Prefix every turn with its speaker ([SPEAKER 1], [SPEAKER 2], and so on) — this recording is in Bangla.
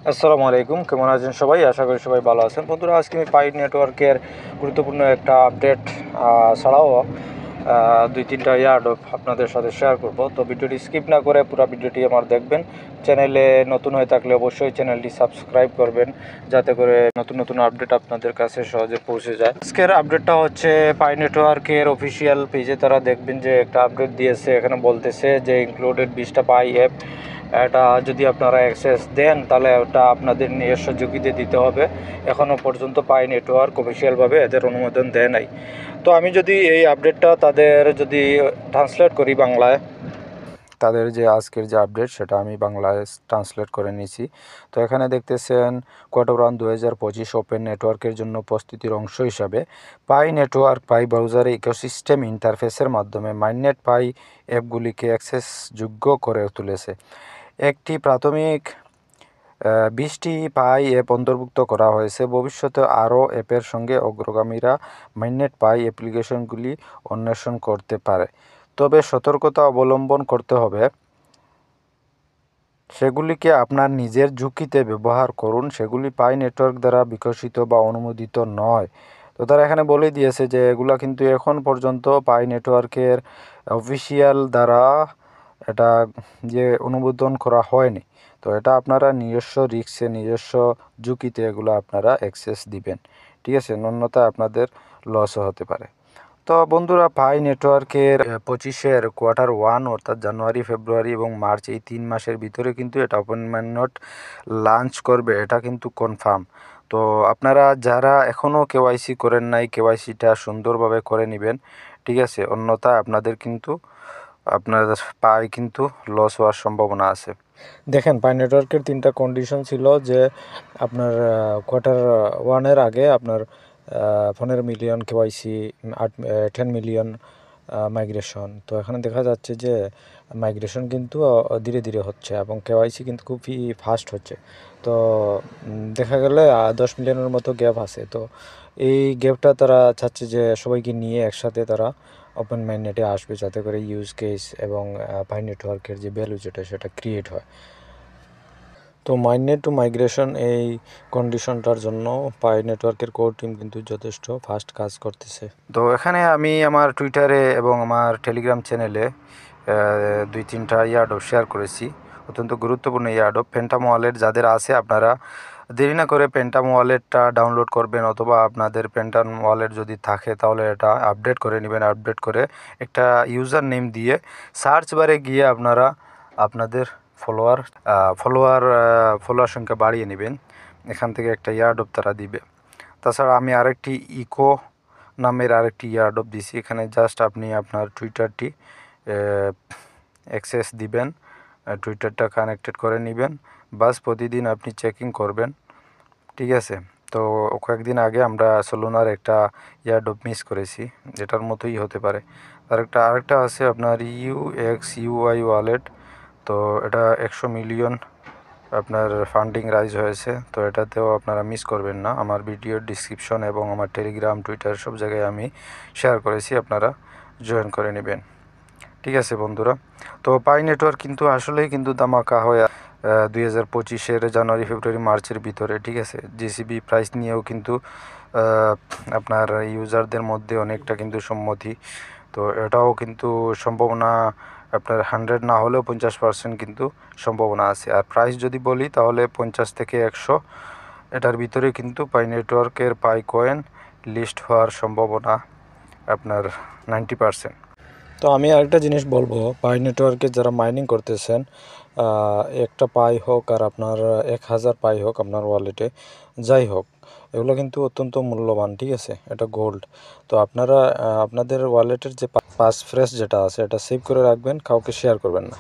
[SPEAKER 1] আসসালামু আলাইকুম, কেমন আছেন সবাই? আশা করি সবাই ভালো আছেন। বন্ধুরা, আজকে আমি পাই নেটওয়ার্কের গুরুত্বপূর্ণ একটা আপডেট ছাড়াও 2-3টা ইয়ারড্রপ আপনাদের সাথে শেয়ার করব। তো ভিডিওটি স্কিপ না করে পুরো ভিডিওটি আমার দেখবেন। চ্যানেলে নতুন হয়ে থাকলে অবশ্যই চ্যানেলটি সাবস্ক্রাইব করবেন, যাতে করে নতুন নতুন আপডেট আপনাদের কাছে সহজে পৌঁছে যায়। আজকের আপডেটটা হচ্ছে পাই নেটওয়ার্কের অফিসিয়াল পেজে তারা দেখবেন যে একটা আপডেট দিয়েছে। এখানে বলতেছে যে ইনক্লুডেড 20টা পাই অ্যাপ, এটা যদি আপনারা অ্যাক্সেস দেন তাহলে ওটা আপনাদের নিজস্ব ঝুঁকিতে দিতে হবে। এখনও পর্যন্ত পাই নেটওয়ার্ক অফিসিয়ালভাবে এদের অনুমোদন দেয় নাই। তো আমি যদি এই আপডেটটা তাদের যদি ট্রান্সলেট করি বাংলায়, তাদের যে আজকের যে আপডেট সেটা আমি বাংলায় ট্রান্সলেট করে নিয়েছি। তো এখানে দেখতেছেন কোয়ার্টার 1 2025 ওপেন নেটওয়ার্কের জন্য প্রস্তুতির অংশ হিসাবে পাই নেটওয়ার্ক পাই ব্রাউজারে ইকোসিস্টেম ইন্টারফেসের মাধ্যমে মাইননেট পাই অ্যাপগুলিকে অ্যাক্সেসযোগ্য করে তুলেছে। একটি প্রাথমিক 20টি পাই অ্যাপ অন্তর্ভুক্ত করা হয়েছে। ভবিষ্যতে আরও অ্যাপের সঙ্গে অগ্রগামীরা মাইননেট পাই অ্যাপ্লিকেশনগুলি অন্বেষণ করতে পারে, তবে সতর্কতা অবলম্বন করতে হবে। সেগুলিকে আপনার নিজের ঝুঁকিতে ব্যবহার করুন। সেগুলি পাই নেটওয়ার্ক দ্বারা বিকশিত বা অনুমোদিত নয়। তো তারা এখানে বলে দিয়েছে যে এগুলা কিন্তু এখন পর্যন্ত পাই নেটওয়ার্কের অফিসিয়াল দ্বারা এটা যে অনুমোদন করা হয়নি। তো এটা আপনারা নিজস্ব রিস্কে নিজস্ব ঝুঁকিতে এগুলো আপনারা অ্যাক্সেস দিবেন, ঠিক আছে? অন্যথায় আপনাদের লসও হতে পারে। তো বন্ধুরা, পাই নেটওয়ার্কের 25-এর কোয়ার্টার 1 অর্থাৎ জানুয়ারি, ফেব্রুয়ারি এবং মার্চ এই 3 মাসের ভিতরে কিন্তু এটা ওপেন মাইননেট লঞ্চ করবে, এটা কিন্তু কনফার্ম। তো আপনারা যারা এখনও কেওয়াইসি করেন নাই, কেওয়াইসিটা সুন্দরভাবে করে নেবেন, ঠিক আছে? অন্যথায় আপনাদের কিন্তু আপনাদের পাই কিন্তু লস হওয়ার সম্ভাবনা আছে। দেখেন, পাই নেটওয়ার্কের 3টা কন্ডিশন ছিল যে আপনার কোয়ার্টার 1-এর আগে আপনার 15 মিলিয়ন কেওয়াইসি, 10 মিলিয়ন মাইগ্রেশন। তো এখানে দেখা যাচ্ছে যে মাইগ্রেশন কিন্তু ধীরে ধীরে হচ্ছে এবং কেওয়াইসি কিন্তু খুবই ফাস্ট হচ্ছে। তো দেখা গেলে 10 মিলিয়নের মতো গ্যাপ আছে। তো এই গ্যাপটা তারা চাচ্ছে যে সবাইকে নিয়ে একসাথে তারা ওপেন মাইননেটে আসবে, যাতে করে ইউজ কেস এবং পাই নেটওয়ার্কের যে ভ্যালু সেটা ক্রিয়েট হয়। তো মাইননেট টু মাইগ্রেশন এই কন্ডিশনটার জন্য পাই নেটওয়ার্কের কোর টিম কিন্তু যথেষ্ট ফাস্ট কাজ করতেছে। তো এখানে আমি আমার টুইটারে এবং আমার টেলিগ্রাম চ্যানেলে 2-3টা ইয়ারড্রপ শেয়ার করেছি, অত্যন্ত গুরুত্বপূর্ণ ইয়ারড্রপ। ফ্যান্টম ওয়ালেট যাদের আছে আপনারা দেরি না করে ফ্যান্টম ওয়ালেটটা ডাউনলোড করবেন, অথবা আপনাদের ফ্যান্টম ওয়ালেট যদি থাকে তাহলে এটা আপডেট করে নেবেন। আপডেট করে একটা ইউজার নেম দিয়ে সার্চ বারে গিয়ে আপনারা আপনাদের ফলোয়ার সংখ্যা বাড়িয়ে নেবেন। এখান থেকে একটা ইয়ারড্রপ তারা দিবে। তাছাড়া আমি আরেকটি ইকো নামের আরেকটি ইয়ারড্রপ দিছি। এখানে জাস্ট আপনি আপনার টুইটারটি অ্যাক্সেস দিবেন, টুইটারটা কানেক্টেড করে নেবেন, বাস প্রতিদিন আপনি চেকিং করবেন, ঠিক আছে? তো কয়েকদিন আগে আমরা সোলোনার একটা ইয়ারড্রপ মিস করেছি, যেটার মতোই হতে পারে। আরেকটা আছে আপনার UXUI ওয়ালেট। তো এটা 100 মিলিয়ন আপনার ফান্ডিং রাইজ হয়েছে। তো এটাতেও আপনারা মিস করবেন না। আমার ভিডিওর ডিসক্রিপশন এবং আমার টেলিগ্রাম, টুইটার সব জায়গায় আমি শেয়ার করেছি, আপনারা জয়েন করে নেবেন, ঠিক আছে বন্ধুরা? তো পাই নেটওয়ার্ক কিন্তু আসলেই কিন্তু ধামাকা হয়ে 2025-এর জানুয়ারি, ফেব্রুয়ারি, মার্চের ভিতরে, ঠিক আছে? জিসিবি প্রাইস নিয়েও কিন্তু আপনার ইউজারদের মধ্যে অনেকটা কিন্তু সম্মতি। তো এটাও কিন্তু সম্ভাবনা আপনার 100 না হলেও 50% কিন্তু সম্ভাবনা আছে। আর প্রাইস যদি বলি তাহলে 50 থেকে 100 এটার ভিতরে কিন্তু পাই নেটওয়ার্কের পাই কয়েন লিস্ট হওয়ার সম্ভাবনা আপনার 90%। তো আমি আরেকটা জিনিস বলবো, পাই নেটওয়ার্কে যারা মাইনিং করতেছেন, একটা পাই হোক আর আপনার 1000 পাই হোক আপনার ওয়ালেটে, যাই হোক, এগুলো কিন্তু অত্যন্ত মূল্যবান, ঠিক আছে? এটা গোল্ড। তো আপনারা আপনাদের ওয়ালেটের যে পাস ফ্রেশ যেটা আছে এটা সেভ করে রাখবেন, কাউকে শেয়ার করবেন না।